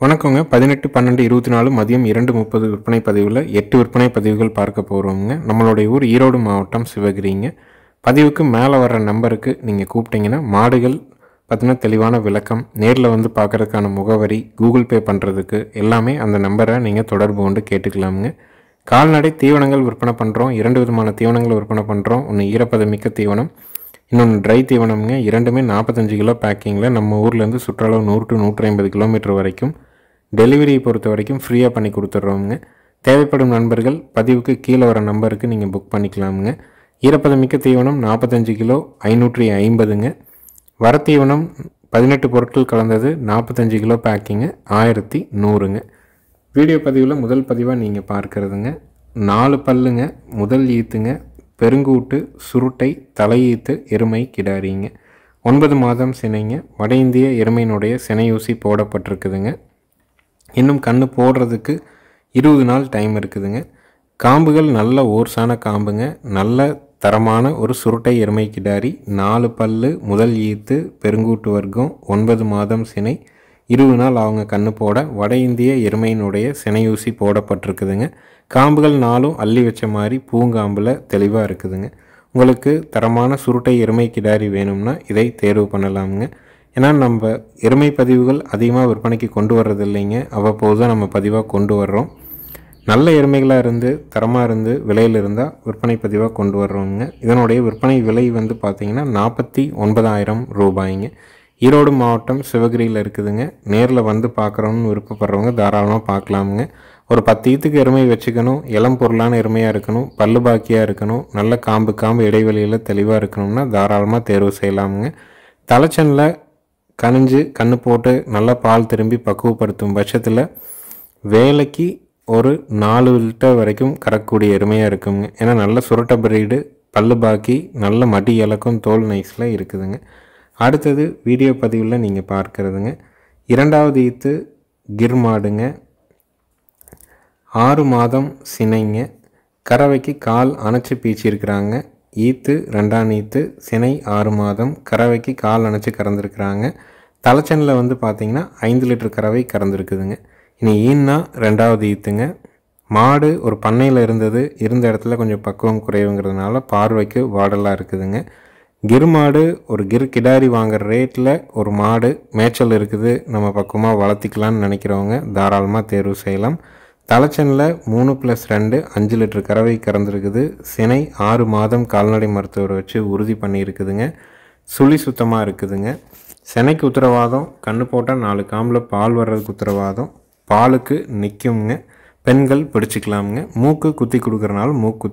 வணக்கங்க. 18/12/24 மதியம் 2:30 விற்பனை பதிவில் 8 விற்பனை பதிவுகள் பார்க்க போகிறோங்க. நம்மளுடைய ஊர் ஈரோடு மாவட்டம் சிவகிரிங்க. பதிவுக்கு மேலே வர்ற நம்பருக்கு நீங்கள் கூப்பிட்டீங்கன்னா மாடுகள் பற்றின தெளிவான விளக்கம், நேரில் வந்து பார்க்குறதுக்கான முகவரி, கூகுள் பே பண்ணுறதுக்கு எல்லாமே அந்த நம்பரை நீங்கள் தொடர்பு கொண்டு கேட்டுக்கலாமுங்க. கால்நடை தீவனங்கள் விற்பனை பண்ணுறோம். 2 விதமான தீவனங்கள் விற்பனை பண்ணுறோம். ஒன்று ஈரப்பதமிக்க தீவனம், இன்னொன்று ட்ரை தீவனம்ங்க. இரண்டுமே 45 கிலோ பேக்கிங்கில் நம்ம ஊர்லேருந்து சுற்றளவு 100 to 150 கிலோமீட்டர் வரைக்கும் டெலிவரியை பொறுத்த வரைக்கும் ஃப்ரீயாக பண்ணி கொடுத்துட்றோமுங்க. தேவைப்படும் நண்பர்கள் பதிவுக்கு கீழே வர நம்பருக்கு நீங்கள் புக் பண்ணிக்கலாமுங்க. ஈரப்பதமிக்க தீவனம் 45 கிலோ 550ங்க. வர தீவனம் 18 பொருட்கள் கலந்தது 45 கிலோ பேக்கிங்கு 1100ங்க. வீடியோ பதிவில் முதல் பதிவாக நீங்கள் பார்க்குறதுங்க 4 பல்லுங்க, முதல் ஈத்துங்க, பெருங்கூட்டு, சுருட்டை, தலையீத்து, எருமை கிடாரிங்க. 9 மாதம் சினைங்க. வட இந்திய எருமையினுடைய சினையூசி போடப்பட்டிருக்குதுங்க. இன்னும் கண்ணு போடுறதுக்கு 20 நாள் டைம் இருக்குதுங்க. காம்புகள் நல்ல ஓர்ஸான காம்புங்க. நல்ல தரமான ஒரு சுருட்டை எருமை கிடாரி, 4 பல்லு, முதல் ஈத்து, பெருங்கூட்டு வர்க்கம், 9 மாதம் சினை, 20 நாள் அவங்க கண்ணு போட வட இந்திய எருமையினுடைய சினையூசி போடப்பட்டிருக்குதுங்க. காம்புகள் 4ம் அள்ளி வச்ச மாதிரி பூங்காம்பில் தெளிவாக இருக்குதுங்க. உங்களுக்கு தரமான சுருட்டை எருமை கிடாரி வேணும்னா இதை தேர்வு பண்ணலாமுங்க. ஏன்னா நம்ம எருமை பதிவுகள் அதிகமாக விற்பனைக்கு கொண்டு வர்றது இல்லைங்க. அவ்வப்போது தான் நம்ம பதிவாக கொண்டு வர்றோம். நல்ல எருமைகளாக இருந்து தரமாக இருந்து விலையில் இருந்தால் விற்பனை பதிவாக கொண்டு வர்றோங்க. இதனுடைய விற்பனை விலை வந்து பார்த்திங்கன்னா 49,000 ரூபாய்ங்க. ஈரோடு மாவட்டம் சிவகிரியில் இருக்குதுங்க. நேரில் வந்து பார்க்குறோன்னு விருப்பப்படுறவங்க தாராளமாக பார்க்கலாமுங்க. ஒரு 10 ஈத்துக்கு எருமை வச்சுக்கணும், இளம் பொருளான எருமையாக இருக்கணும், பல்லு பாக்கியாக இருக்கணும், நல்ல காம்பு இடைவெளியில் தெளிவாக இருக்கணும்னா தாராளமாக தேர்வு செய்யலாமுங்க. தலைச்சனில் கனிஞ்சு கண்ணு போட்டு நல்லா பால் திரும்பி பக்குவப்படுத்தும் பட்சத்தில் வேலைக்கு ஒரு 4 லிட்டர் வரைக்கும் கறக்கக்கூடிய எருமையாக இருக்குங்க. ஏன்னா நல்ல சுருட்ட பிரீடு, பல்லு பாக்கி, நல்ல மடி இலக்கம், தோல் நைஸில் இருக்குதுங்க. அடுத்தது வீடியோ பதிவில் நீங்கள் பார்க்குறதுங்க 2வது ஈத்து கிர் மாடுங்க. 6 மாதம் சினைங்க. கறவைக்கு கால் அணைச்சி பீச்சிருக்கிறாங்க. ஈத்து 2ஆம் ஈத்து, சினை 6 மாதம், கறவைக்கு கால் அணைச்சி கறந்துருக்குறாங்க. தலைச்சனில் வந்து பார்த்திங்கன்னா 5 லிட்டர் கறவை கறந்துருக்குதுங்க. இனி ஈன்னா 2வது ஈத்துங்க. மாடு ஒரு பண்ணையில் இருந்த இடத்துல கொஞ்சம் பக்குவம் குறைவுங்கிறதுனால பார்வைக்கு வாடலாக இருக்குதுங்க. கிர் மாடு ஒரு கிர் கிடாரி வாங்குகிற ரேட்டில் ஒரு மாடு மேய்ச்சல் இருக்குது, நம்ம பக்குவமாக வளர்த்திக்கலான்னு நினைக்கிறவங்க தாராளமாக தேர்வு செய்யலாம். தலைச்சனில் 3+2 5 லிட்டர் கறவை கறந்துருக்குது. சினை 6 மாதம் கால்நடை மருத்துவரை வச்சு உறுதி பண்ணியிருக்குதுங்க. சுழி சுத்தமாக இருக்குதுங்க. சினைக்கு உத்தரவாதம், கண்ணு போட்டால் 4 காம்பில் பால் வர்றதுக்கு உத்தரவாதம், பாலுக்கு நிற்குங்க. பெண்கள் பிடிச்சிக்கலாமுங்க. மூக்கு குத்தி கொடுக்குறனாலும் மூக்கு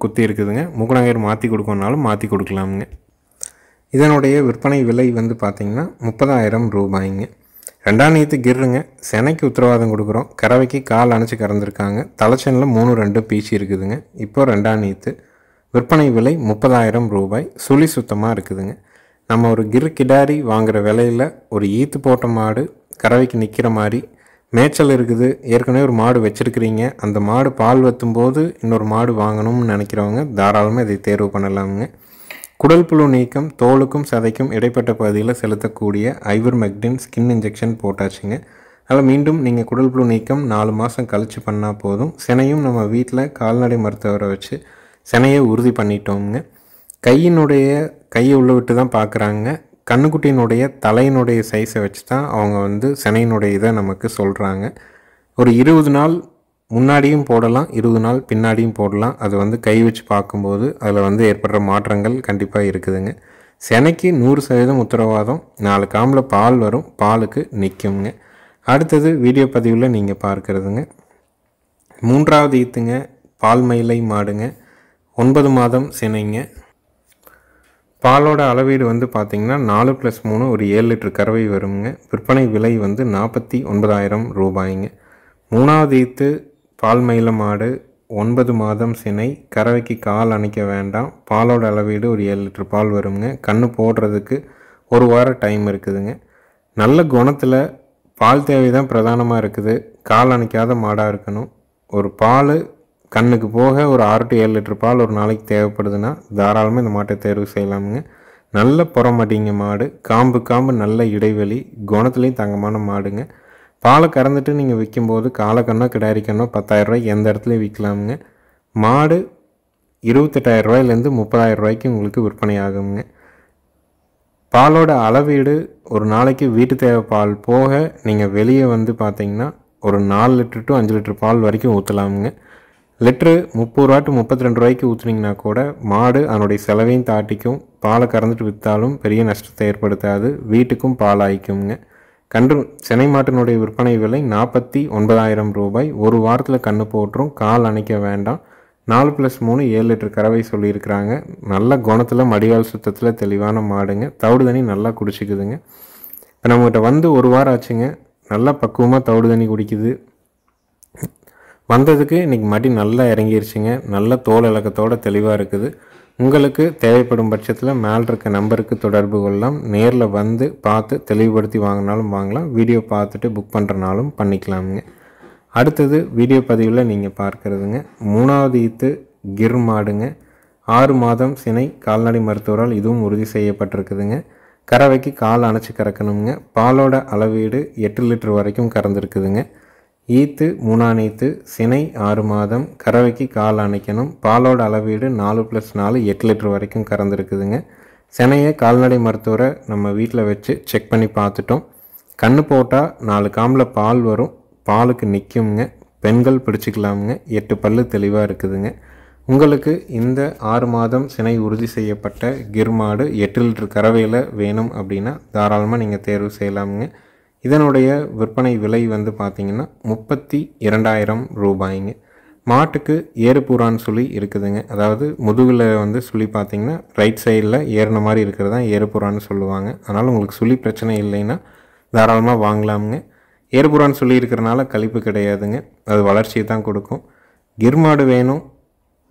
குத்தி இருக்குதுங்க. மூக்குநகர் மாற்றி கொடுக்கணுனாலும் மாற்றி கொடுக்கலாமுங்க. இதனுடைய விற்பனை விலை வந்து பார்த்திங்கன்னா 30,000 ரூபாய்ங்க. 2ஆம் ஈத்து கிர்ருங்க. சினைக்கு உத்தரவாதம் கொடுக்குறோம். கறவைக்கு கால் அணைச்சி கறந்துருக்காங்க. தலைச்சனில் 3-2 பீச்சி இருக்குதுங்க. இப்போ 2ஆம் ஈத்து. விற்பனை விலை 30,000 ரூபாய். சுழி சுத்தமாக இருக்குதுங்க. நம்ம ஒரு கிர் கிடாரி வாங்குகிற விலையில் ஒரு ஈத்து போட்ட மாடு கறவைக்கு நிற்கிற மாதிரி மேய்ச்சல் இருக்குது, ஏற்கனவே ஒரு மாடு வச்சுருக்கிறீங்க, அந்த மாடு பால் வற்றும்போது இன்னொரு மாடு வாங்கணும்னு நினைக்கிறவங்க தாராளமாக இதை தேர்வு பண்ணலாமுங்க. குடல் புழு நீக்கம், தோலுக்கும் சதைக்கும் இடைப்பட்ட பகுதியில் செலுத்தக்கூடிய ஐவர்மெக்டின் ஸ்கின் இன்ஜெக்ஷன் போட்டாச்சுங்க. அதில் மீண்டும் நீங்கள் குடல் புழு நீக்கம் 4 மாதம் கழித்து பண்ணால் போதும். சினையும் நம்ம வீட்டில் கால்நடை மருத்துவரை வச்சு சினையை உறுதி பண்ணிட்டோங்க. கையை உள்ளே விட்டு தான் பார்க்குறாங்க. கண்ணுக்குட்டியினுடைய தலையினுடைய சைஸை வச்சு தான் அவங்க வந்து சினையினுடைய இதை நமக்கு சொல்கிறாங்க. ஒரு 20 நாள் முன்னாடியும் போடலாம், 20 நாள் பின்னாடியும் போடலாம். அது வந்து கை வச்சு பார்க்கும்போது அதில் வந்து ஏற்படுற மாற்றங்கள் கண்டிப்பாக இருக்குதுங்க. சினைக்கு 100% உத்தரவாதம். 4 காம்பில் பால் வரும், பாலுக்கு நிற்குங்க. அடுத்தது வீடியோ பதிவில் நீங்கள் பார்க்குறதுங்க 3வது ஈத்துங்க. பால் மயிலை மாடுங்க. 9 மாதம் சினைங்க. பாலோட அளவீடு வந்து பார்த்திங்கன்னா 4+3 ஒரு 7 லிட்டர் கறவை வருங்க. விற்பனை விலை வந்து 49,000 ரூபாய்ங்க. 3வது ஈத்து பால் மயில மாடு, 9 மாதம் சினை, கறவைக்கு கால் அணைக்க வேண்டாம். பாலோட அளவீடு ஒரு 7 லிட்டர் பால் வருங்க. கண்ணு போடுறதுக்கு 1 வாரம் டைம் இருக்குதுங்க. நல்ல குணத்தில் பால் தேவை தான் பிரதானமாக இருக்குது. கால் அணைக்காத மாடாக இருக்கணும். ஒரு பால் கண்ணுக்கு போக ஒரு 6 to 7 லிட்டர் பால் ஒரு நாளைக்கு தேவைப்படுதுன்னா தாராளமாக இந்த மாட்டை தேர்வு செய்யலாமுங்க. நல்ல புறமடிங்க மாடு, காம்பு நல்ல இடைவெளி, குணத்துலேயும் தங்கமான மாடுங்க. பாலை கறந்துட்டு நீங்கள் விற்கும்போது காளைக்கண்ணோ கிடாரி கண்ணோ 10,000 ரூபாய்க்கு எந்த இடத்துலையும் விற்கலாமுங்க. மாடு 28,000 ரூபாயிலேருந்து 30,000 ரூபாய்க்கு உங்களுக்கு விற்பனை ஆகுங்க. பாலோட அளவீடு ஒரு நாளைக்கு வீட்டு தேவை பால் போக நீங்கள் வெளியே வந்து பார்த்தீங்கன்னா ஒரு 4 லிட்டர் டு 5 லிட்டர் பால் வரைக்கும் ஊற்றலாமுங்க. லிட்ரு 30 ரூபா டு 32 ரூபாய்க்கு ஊற்றுனீங்கன்னா கூட மாடு அதனுடைய செலவையும் தாட்டிக்கும். பாலை கறந்துட்டு விற்றாலும் பெரிய நஷ்டத்தை ஏற்படுத்தாது, வீட்டுக்கும் பால் ஆயிக்குங்க. செனை மாட்டினுடைய விற்பனை விலை 49,000 ரூபாய். ஒரு வாரத்தில் கன்று போட்டுரும், கால் அணைக்க வேண்டாம். 4+3 7 லிட்டர் கறவை சொல்லியிருக்கிறாங்க. நல்ல குணத்தில் மடிவால் சுத்தத்தில் தெளிவான மாடுங்க. தவிடு தண்ணி நல்லா குடிச்சிக்குதுங்க. இப்போ நம்மகிட்ட வந்து ஒரு வாரம் ஆச்சுங்க. நல்லா பக்குவமாக தவிடு தண்ணி குடிக்குது. வந்ததுக்கு இன்றைக்கி மடி நல்லா இறங்கிருச்சுங்க. நல்ல தோல் இலக்கத்தோடு தெளிவாக இருக்குது. உங்களுக்கு தேவைப்படும் பட்சத்தில் மேலே இருக்க நம்பருக்கு தொடர்பு கொள்ளலாம். நேரில் வந்து பார்த்து தெளிவுபடுத்தி வாங்கினாலும் வாங்கலாம், வீடியோ பார்த்துட்டு புக் பண்ணுறனாலும் பண்ணிக்கலாமுங்க. அடுத்தது வீடியோ பதிவில் நீங்கள் பார்க்குறதுங்க 3வது ஈத்து கிர் மாடுங்க. 6 மாதம் சினை, கால்நடை மருத்துவரால் இதுவும் உறுதி செய்யப்பட்டிருக்குதுங்க. கறவைக்கு கால் அணைச்சி கறக்கணுங்க. பாலோட அளவீடு 8 லிட்டர் வரைக்கும் கறந்துருக்குதுங்க. ஈத்து 3ஆம் ஈத்து, சினை 6 மாதம், கறவைக்கு கால் அணைக்கணும். பாலோட அளவீடு 4+4 8 லிட்டர் வரைக்கும் கறந்துருக்குதுங்க. சினையை கால்நடை மருத்துவரை நம்ம வீட்டில் வச்சு செக் பண்ணி பார்த்துட்டோம். கன்று போட்டால் 4 காம்பில் பால் வரும், பாலுக்கு நிற்குங்க. பெண்கள் பிடிச்சிக்கலாமுங்க. 8 பல்லு தெளிவாக இருக்குதுங்க. உங்களுக்கு இந்த 6 மாதம் சினை உறுதி செய்யப்பட்ட கிர் மாடு 8 லிட்டர் கறவையில் வேணும் அப்படின்னா தாராளமாக நீங்கள் தேர்வு செய்யலாமுங்க. இதனுடைய விற்பனை விலை வந்து பார்த்திங்கன்னா 32,000 ரூபாய்ங்க. மாட்டுக்கு ஏறுபூரான்னு சொல்லி இருக்குதுங்க. அதாவது முதுகில் வந்து சொல்லி பார்த்திங்கன்னா ரைட் சைடில் ஏறின மாதிரி இருக்கிறது தான் ஏறுபூரான்னு சொல்லுவாங்க. அதனால் உங்களுக்கு சொல்லி பிரச்சனை இல்லைன்னா தாராளமாக வாங்கலாமுங்க. ஏறுபுறான்னு சொல்லி இருக்கிறனால கழிப்பு கிடையாதுங்க, அது வளர்ச்சியை தான் கொடுக்கும். கிர் மாடு வேணும்,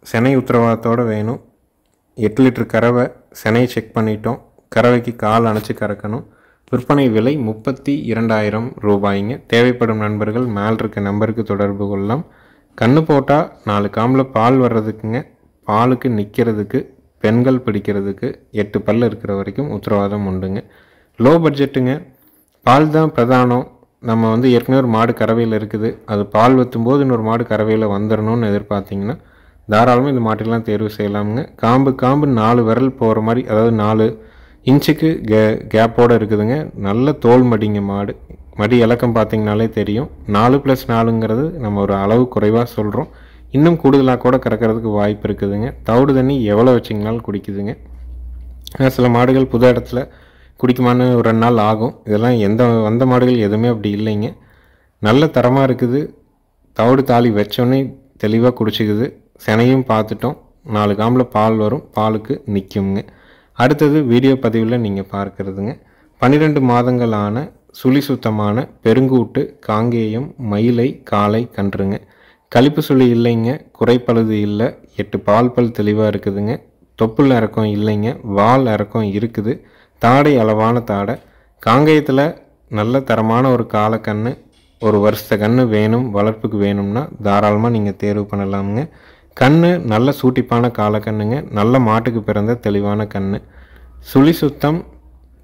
செனை உத்தரவாதத்தோடு வேணும். 8 லிட்டர் கறவை, செனையை செக் பண்ணிட்டோம். கறவைக்கு கால் அணைச்சி கறக்கணும். விற்பனை விலை 32,000 ரூபாய்ங்க. தேவைப்படும் நண்பர்கள் மேல் இருக்க நம்பருக்கு தொடர்பு கொள்ளலாம். கன்று போட்டால் 4 காம்பில் பால் வர்றதுக்குங்க. பாலுக்கு நிற்கிறதுக்கு, பெண்கள் பிடிக்கிறதுக்கு 8 பல் இருக்கிற வரைக்கும் உத்தரவாதம் உண்டுங்க. லோ பட்ஜெட்டுங்க. பால் தான் பிரதானம். நம்ம வந்து ஏற்கனவே ஒரு மாடு கறவையில் இருக்குது, அது பால் வற்றும்போது இன்னொரு மாடு கறவையில் வந்துடணும்னு எதிர்பார்த்திங்கன்னா தாராளமாக இந்த மாட்டுக்கெல்லாம் தேர்வு செய்யலாமுங்க. காம்பு 4 விரல் போகிற மாதிரி, அதாவது 4 இன்ச்சுக்கு கேப்போடு இருக்குதுங்க. நல்ல தோல் மடிங்க மாடு. மடி இலக்கம் பார்த்திங்கனாலே தெரியும். 4+4ங்கிறது நம்ம ஒரு அளவு குறைவாக சொல்கிறோம். இன்னும் கூடுதலாக கூட கறக்கிறதுக்கு வாய்ப்பு இருக்குதுங்க. தவிடு தண்ணி எவ்வளோ வச்சிங்கனாலும் குடிக்குதுங்க. சில மாடுகள் புது இடத்துல குடிக்குமான்னு ஒரு 2 நாள் ஆகும். இதெல்லாம் வந்த மாடுகள் எதுவுமே அப்படி இல்லைங்க. நல்ல தரமாக இருக்குது. தவிடு தாலி வச்சோன்னே தெளிவாக குடிச்சிக்குது. செனையும் பார்த்துட்டோம். 4 காம்பில் பால் வரும், பாலுக்கு நிற்குங்க. அடுத்தது வீடியோ பதிவில் நீங்கள் பார்க்குறதுங்க 12 மாதங்களான சுழி சுத்தமான பெருங்கூட்டு காங்கேயம் மயிலை காளை கன்றுங்க. கழிப்பு சுழி இல்லைங்க, குறைப்பழுது இல்லை, 8 பால் பல் தெளிவாக இருக்குதுங்க. தொப்புள் இறக்கம் இல்லைங்க, வால் இறக்கம் இருக்குது. தாடை அளவான தாடை. காங்கேயத்தில் நல்ல தரமான ஒரு காளைக்கன்று, ஒரு வருஷ கன்று வேணும், வளர்ப்புக்கு வேணும்னா தாராளமாக நீங்கள் தேர்வு பண்ணலாமுங்க. கன்று நல்ல சூட்டிப்பான காளைக்கன்றுங்க. நல்ல மாட்டுக்கு பிறந்த தெளிவான கன்று. சுழி சுத்தம்,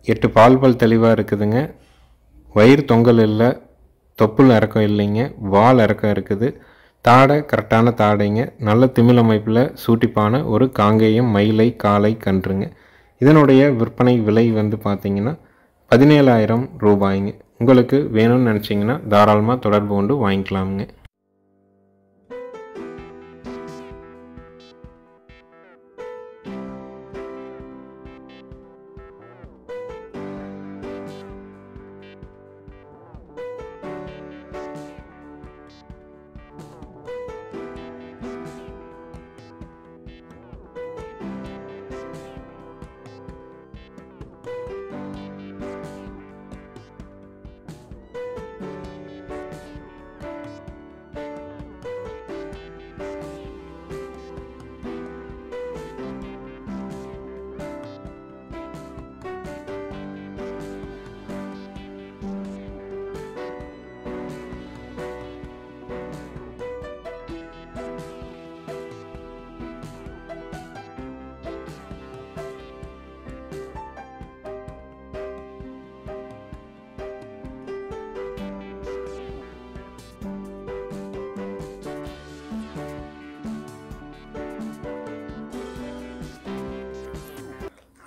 8 பால் பல் தெளிவாக இருக்குதுங்க. வயிறு தொங்கல் இல்லை, தொப்புள் இறக்கம் இல்லைங்க, வால் இறக்கம் இருக்குது. தாடை கரெக்டான தாடைங்க. நல்ல திமிழ் அமைப்பில் சூட்டிப்பான ஒரு காங்கேயம் மயிலை காளை கன்றுங்க. இதனுடைய விற்பனை விலை வந்து பார்த்திங்கன்னா 17,000 ரூபாய்ங்க. உங்களுக்கு வேணும்னு நினச்சிங்கன்னா தாராளமாக தொடர்பு கொண்டு வாங்கிக்கலாமுங்க.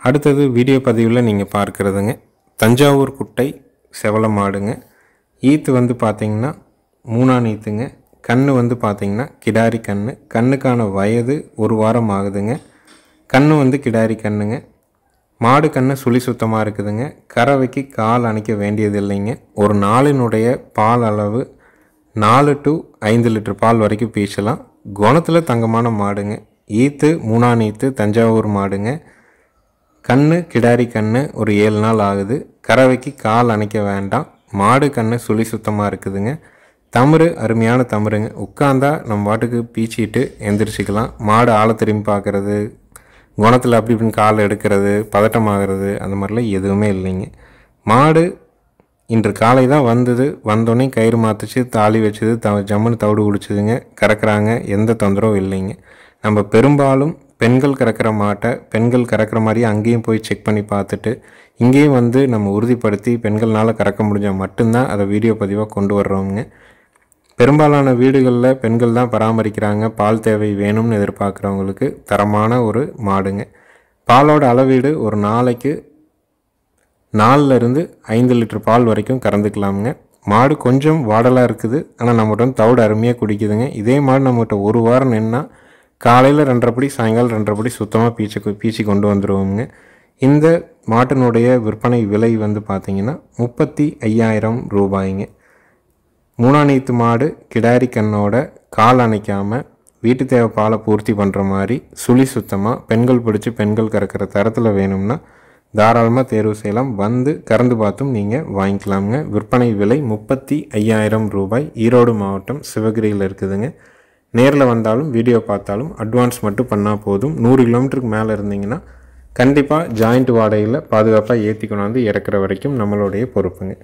அடுத்தது வீடியோ பதிவில் நீங்கள் பார்க்குறதுங்க தஞ்சாவூர் குட்டை செவல மாடுங்க. ஈத்து வந்து பார்த்திங்கன்னா 3ஆம் ஈத்துங்க. கன்று வந்து பார்த்திங்கன்னா கிடாரி கன்று. கண்ணுக்கான வயது 1 வாரம் ஆகுதுங்க. கன்று வந்து கிடாரி கன்றுங்க. மாடு கன்று சுழி சுத்தமாக இருக்குதுங்க. கறவைக்கு கால் அணைக்க வேண்டியது இல்லைங்க. ஒரு நாளினுடைய பால் அளவு 4 to 5 லிட்டர் பால் வரைக்கும் பீச்சலாம். குணத்தில் தங்கமான மாடுங்க. ஈத்து 3ஆம் ஈத்து தஞ்சாவூர் மாடுங்க. கன்று கிடாரி கன்று ஒரு 7 நாள் ஆகுது. கறவைக்கு கால் அணைக்க வேண்டாம். மாடு கன்று சுழி சுத்தமாக இருக்குதுங்க. தமுறு அருமையான தமுறுங்க. உட்காந்தா நம்ம பாட்டுக்கு பீச்சிட்டு எந்திரிச்சிக்கலாம். மாடு ஆழ திரும்பி பார்க்குறது, குணத்தில் அப்படி இப்படின்னு கால் எடுக்கிறது, பதட்டமாகிறது அந்த மாதிரிலாம் எதுவுமே இல்லைங்க. மாடு இன்று காலை தான் வந்தது. வந்தோடனே கயிறு மாற்றுச்சு, தாலி வச்சுது, ஜம்முன்னு தவிடு குடிச்சுதுங்க. கறக்குறாங்க. எந்த தொந்தரவும் இல்லைங்க. நம்ம பெரும்பாலும் பெண்கள் கறக்கிற மாட்டை பெண்கள் கறக்கிற மாதிரியே அங்கேயும் போய் செக் பண்ணி பார்த்துட்டு இங்கேயும் வந்து நம்ம உறுதிப்படுத்தி பெண்கள்னால் கறக்க முடிஞ்சால் மட்டும்தான் அதை வீடியோ பதிவாக கொண்டு வர்றோங்க. பெரும்பாலான வீடுகளில் பெண்கள் தான் பராமரிக்கிறாங்க. பால் தேவை வேணும்னு எதிர்பார்க்குறவங்களுக்கு தரமான ஒரு மாடுங்க. பாலோட அளவீடு ஒரு நாளைக்கு 4லிருந்து 5 லிட்டர் பால் வரைக்கும் கறந்துக்கலாமுங்க. மாடு கொஞ்சம் வாடலாக இருக்குது. ஆனால் நம்மகிட்ட வந்து தவிடு அருமையாக குடிக்குதுங்க. இதே மாடு நம்மகிட்ட 1 வாரம் நின்னா காலையில் 2.5 படி சாயங்காலம் 2.5 படி சுத்தமாக பீச்சி கொண்டு வந்துடுவோங்க. இந்த மாட்டினுடைய விற்பனை விலை வந்து பார்த்திங்கன்னா 35,000 ரூபாய்ங்க. 3ஆம் ஈத்து மாடு கிடாரி கண்ணோட கால் அணைக்காமல் வீட்டு தேவை பாலை பூர்த்தி பண்ணுற மாதிரி சுழி சுத்தமாக பெண்கள் பிடிச்சி பெண்கள் கறக்கிற தரத்தில் வேணும்னா தாராளமாக தேர்வு செய்யலாம். வந்து கறந்து பார்த்தும் நீங்கள் வாங்கிக்கலாமுங்க. விற்பனை விலை 35,000 ரூபாய். ஈரோடு மாவட்டம் சிவகிரியில் இருக்குதுங்க. நேரில் வந்தாலும் வீடியோ பார்த்தாலும் அட்வான்ஸ் மட்டும் பண்ணால் போதும். 100 கிலோமீட்டருக்கு மேலே இருந்தீங்கன்னா கண்டிப்பாக ஜாயிண்ட் வாடகையில் பாதுகாப்பாக ஏற்றி கொண்டாந்து இறக்குற வரைக்கும் நம்மளுடைய பொறுப்புங்க.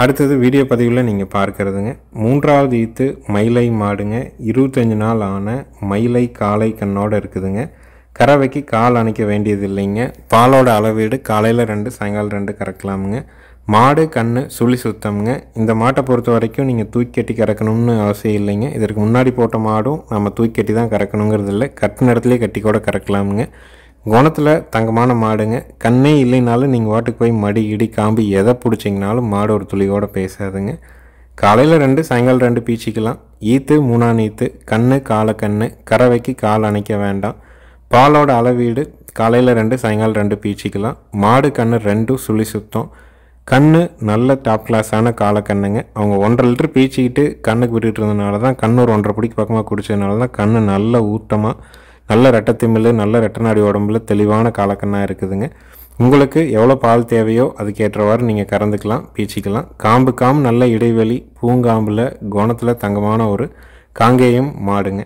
அடுத்தது வீடியோ பதிவில் நீங்கள் பார்க்குறதுங்க, 3வது ஈத்து மயிலை மாடுங்க. 25 நாள் ஆன மயிலை காளை கண்ணோடு இருக்குதுங்க. கறவைக்கு கால் அணைக்க வேண்டியது இல்லைங்க. பாலோட அளவீடு காலையில் 2 சாயங்காலம் 2 கறக்கலாமுங்க. மாடு கண்ணு சுழி சுத்தம்ங்க. இந்த மாட்டை பொறுத்த வரைக்கும் நீங்கள் தூக்கி கட்டி கறக்கணும்னு அவசியம் இல்லைங்க. இதற்கு முன்னாடி போட்ட மாடும் நம்ம தூக்கி கட்டி தான் கறக்கணுங்கிறது இல்லை, கட்டின இடத்துலேயே கட்டி கூட கறக்கலாமுங்க. குணத்தில் தங்கமான மாடுங்க. கண்ணே இல்லைனாலும் நீங்கள் வாட்டுக்கு போய் மடி இடி காம்பு எதை பிடிச்சிங்கனாலும் மாடு ஒரு துளியோடு பேசாதுங்க. காலையில் 2 சாயங்காலம் 2 பீச்சிக்கலாம். ஈத்து 3ஆம் ஈத்து கண்ணு காலக்கண்ணு, கறவைக்கு கால் அணைக்க வேண்டாம். பாலோட அளவீடு காலையில் 2 சாயங்காலம் 2 பீச்சிக்கலாம். மாடு கண்ணு 2 சுழி சுத்தம். கண்ணு நல்ல டாப் கிளாஸான காலக்கண்ணுங்க. அவங்க 1.5 லிட்டர் பீச்சிக்கிட்டு கண்ணுக்கு விட்டுட்டு இருந்தனால தான், கண்ணு ஒரு 1.5 பிடிக்கு பக்கமாக குடிச்சதுனால தான் கண்ணு நல்ல ஊட்டமாக நல்ல ரெட்டத்திமிழ் நல்ல ரெட்டநாடி உடம்புல தெளிவான காலக்கண்ணாக இருக்குதுங்க. உங்களுக்கு எவ்வளோ பால் தேவையோ அதுக்கேற்றவாறு நீங்கள் கறந்துக்கலாம், பீச்சிக்கலாம். காம்பு நல்ல இடைவெளி, பூங்காம்பில் குணத்தில் தங்கமான ஒரு காங்கேயம் மாடுங்க.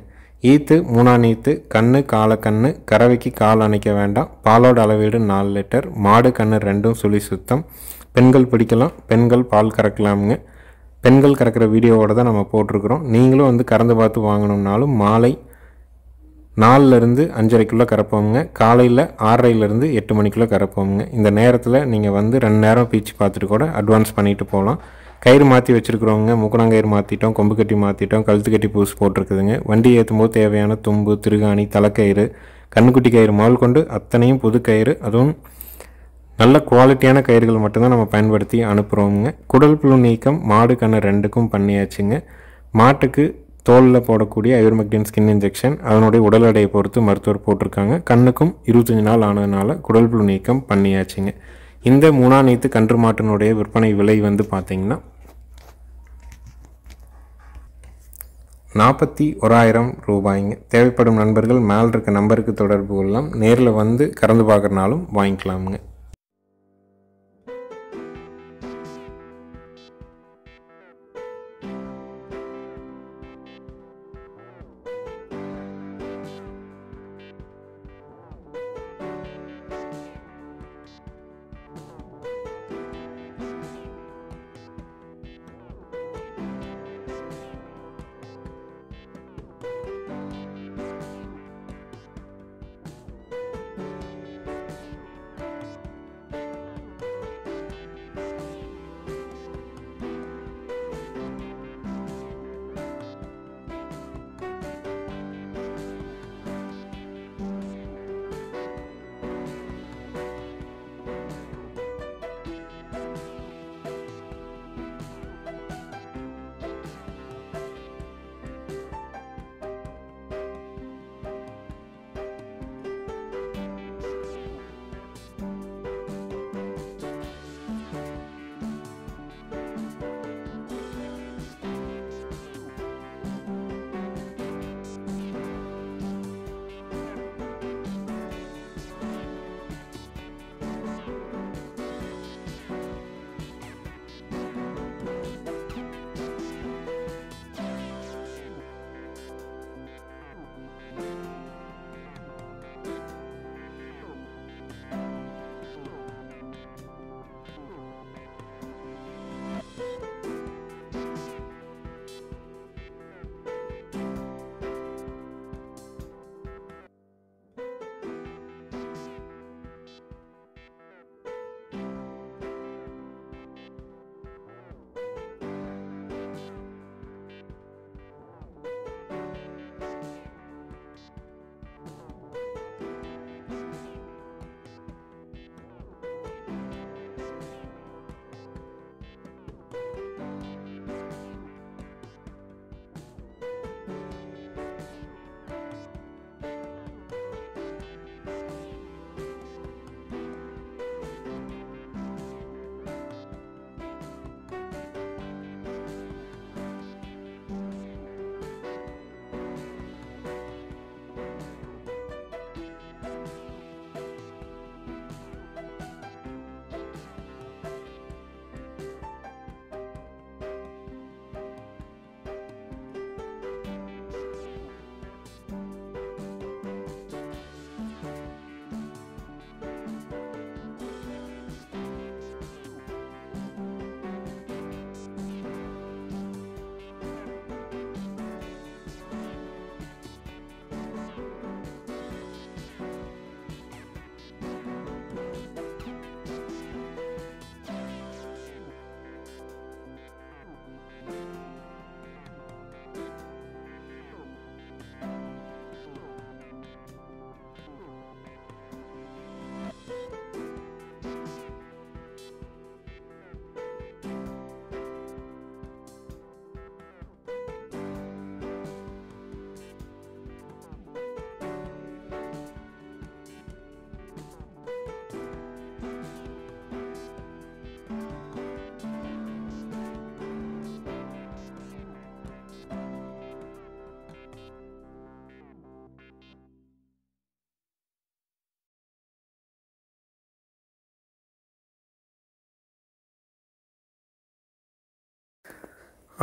ஈத்து 3ஆம் ஈத்து கண்ணு காலக்கண்ணு, கறவைக்கு கால் அணைக்க வேண்டாம். பாலோட அளவீடு 4 லிட்டர். மாடு கண்ணு 2 சுழி சுத்தம். பெண்கள் பிடிக்கலாம், பெண்கள் பால் கறக்கலாமுங்க. பெண்கள் கறக்கிற வீடியோவோட தான் நம்ம போட்டிருக்கிறோம். நீங்களும் வந்து கறந்து பார்த்து வாங்கணும்னாலும் மாலை 4லேருந்து 5:30க்குள்ளே கறப்போமுங்க. காலையில் 6:30லேருந்து 8 மணிக்குள்ளே கறப்போமுங்க. இந்த நேரத்தில் நீங்கள் வந்து 2 நேரம் பீச்சு பார்த்துட்டு கூட அட்வான்ஸ் பண்ணிவிட்டு போகலாம். கயிறு மாற்றி வச்சுருக்கிறவங்க முக்கணங்கயிறு மாற்றிட்டோம், கொம்பு கட்டி மாற்றிட்டோம், கழுத்து கட்டி பூசு போட்டிருக்குதுங்க. வண்டி ஏற்றும் போது தேவையான தும்பு, திருகாணி, தலைக்கயிறு, கண்ணுக்குட்டி கயிறு முதல் கொண்டு அத்தனையும் புது கயிறு, அதுவும் நல்ல குவாலிட்டியான கயிறுகள் மட்டும்தான் நம்ம பயன்படுத்தி அனுப்புகிறோமுங்க. குடல் புழு நீக்கம் மாடு கண்ணு 2க்கும் பண்ணியாச்சுங்க. மாட்டுக்கு தோலில் போடக்கூடிய ஐவர்மெக்டின் ஸ்கின் இன்ஜெக்ஷன் அதனுடைய உடல் எடையை பொறுத்து மருத்துவர் போட்டிருக்காங்க. கண்ணுக்கும் 25 நாள் ஆனதுனால குடல் புழு நீக்கம் பண்ணியாச்சுங்க. இந்த 3ஆம் ஈத்து கன்று மாட்டினுடைய விற்பனை விலை வந்து பார்த்திங்கன்னா 41,000 ரூபாய்ங்க. தேவைப்படும் நண்பர்கள் மேல் இருக்க நம்பருக்கு தொடர்பு கொள்ளலாம். நேரில் வந்து கறந்து பார்க்குறனாலும் வாங்கிக்கலாமுங்க.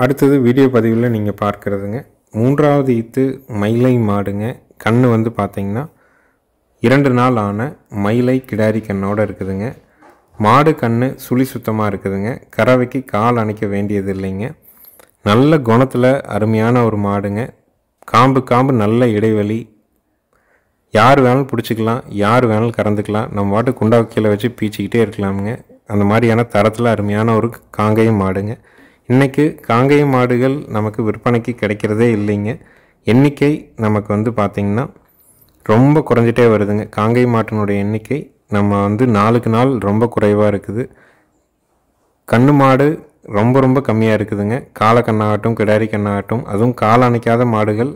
அடுத்தது வீடியோ பதிவில் நீங்கள் பார்க்குறதுங்க 3வது ஈத்து மயிலை மாடுங்க. கன்று வந்து பார்த்திங்கன்னா 2 நாள் ஆன மயிலை கிடாரி கண்ணோடு இருக்குதுங்க. மாடு கன்று சுழி சுத்தமாக இருக்குதுங்க. கறவைக்கு கால் அணைக்க வேண்டியது இல்லைங்க. நல்ல குணத்தில் அருமையான ஒரு மாடுங்க. காம்பு நல்ல இடைவெளி, யார் வேணாலும் பிடிச்சிக்கலாம், யார் வேணாலும் கறந்துக்கலாம். நம்ம மாட்டு குண்டா கீழே வச்சு பீச்சிக்கிட்டே இருக்கலாமுங்க. அந்த மாதிரியான தரத்தில் அருமையான ஒரு காங்கேயம் மாடுங்க. இன்றைக்கி காங்கேயம் மாடுகள் நமக்கு விற்பனைக்கு கிடைக்கிறதே இல்லைங்க. எண்ணிக்கை நமக்கு வந்து பார்த்திங்கன்னா ரொம்ப குறைஞ்சிட்டே வருதுங்க. காங்கேயம் மாட்டினுடைய எண்ணிக்கை நம்ம வந்து நாளுக்கு நாள் ரொம்ப குறைவாக இருக்குது. கண்ணு மாடு ரொம்ப கம்மியாக இருக்குதுங்க. காளை கண்ணாகட்டும், கிடாரி கண்ணாகட்டும், அதுவும் கால் அணைக்காத மாடுகள்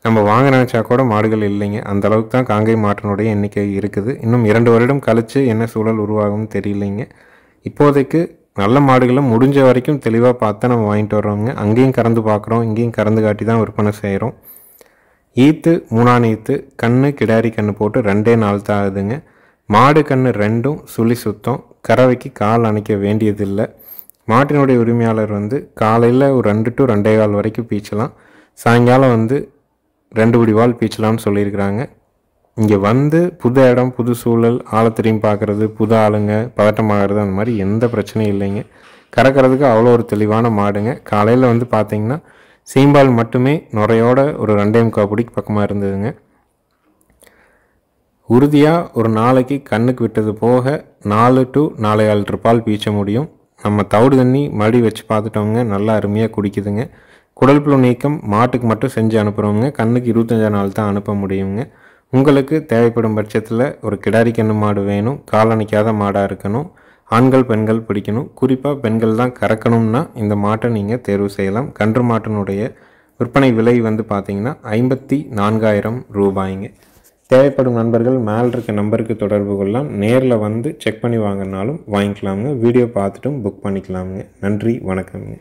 நம்ம வாங்க நினச்சா கூட மாடுகள் இல்லைங்க. அந்தளவுக்கு தான் காங்கேயம் மாட்டினுடைய எண்ணிக்கை இருக்குது. இன்னும் 2 வருடம் கழித்து என்ன சூழல் உருவாகும்னு தெரியலைங்க. இப்போதைக்கு நல்ல மாடுகளை முடிஞ்ச வரைக்கும் தெளிவாக பார்த்து நம்ம வாங்கிட்டு வர்றோங்க. அங்கேயும் கறந்து பார்க்குறோம், இங்கேயும் கறந்து காட்டி தான் விற்பனை செய்கிறோம். ஈத்து 3ஆம் ஈத்து கன்று கிடாரி கன்று போட்டு 2 நாள் தான் ஆகுதுங்க. மாடு கன்று 2ம் சுழி சுத்தம். கறவைக்கு கால் அணைக்க வேண்டியதில்லை. மாட்டினுடைய உரிமையாளர் வந்து காலையில் ஒரு 2 to 2:15 வரைக்கும் பீச்சலாம். சாயங்காலம் வந்து 2 படி வால் பீச்சலாம்னு சொல்லியிருக்கிறாங்க. இங்கே வந்து புது இடம், புது சூழல், ஆளை திரும்பி பார்க்குறது, புது ஆளுங்க, பதட்டமாகிறது, அந்த மாதிரி எந்த பிரச்சனையும் இல்லைங்க. கறக்கிறதுக்கு அவ்வளோ ஒரு தெளிவான மாடுங்க. காலையில் வந்து பார்த்திங்கன்னா சீம்பால் மட்டுமே நுரையோட ஒரு 2.25 படிக்கு பக்கமாக இருந்ததுங்க. உறுதியாக ஒரு நாளைக்கு கண்ணுக்கு விட்டது போக 4 to 4.25 லிட்டர் பால் பீச்ச முடியும். நம்ம தவிடு தண்ணி மடி வச்சு பார்த்துட்டோங்க, நல்லா அருமையாக குடிக்குதுங்க. குடல் புழு நீக்கம் மாட்டுக்கு மட்டும் செஞ்சு அனுப்புகிறோங்க. கண்ணுக்கு 25 நாள் தான் அனுப்ப முடியுங்க. உங்களுக்கு தேவைப்படும் பட்சத்தில் ஒரு கிடாரி கன்று மாடு வேணும், காலணிக்காத மாடாக இருக்கணும், ஆண்கள் பெண்கள் பிடிக்கணும். குறிப்பாக பெண்கள் தான் கறக்கணும்னா இந்த மாட்டை நீங்கள் தேர்வு செய்யலாம். கன்று மாட்டினுடைய விற்பனை விலை வந்து பார்த்திங்கன்னா 54,000 ரூபாய்ங்க. தேவைப்படும் நண்பர்கள் மேலே இருக்க நம்பருக்கு தொடர்பு கொள்ளலாம். நேரில் வந்து செக் பண்ணி வாங்கினாலும் வாங்கிக்கலாமுங்க. Video பார்த்துட்டும் book பண்ணிக்கலாமுங்க. நன்றி, வணக்கம்ங்க.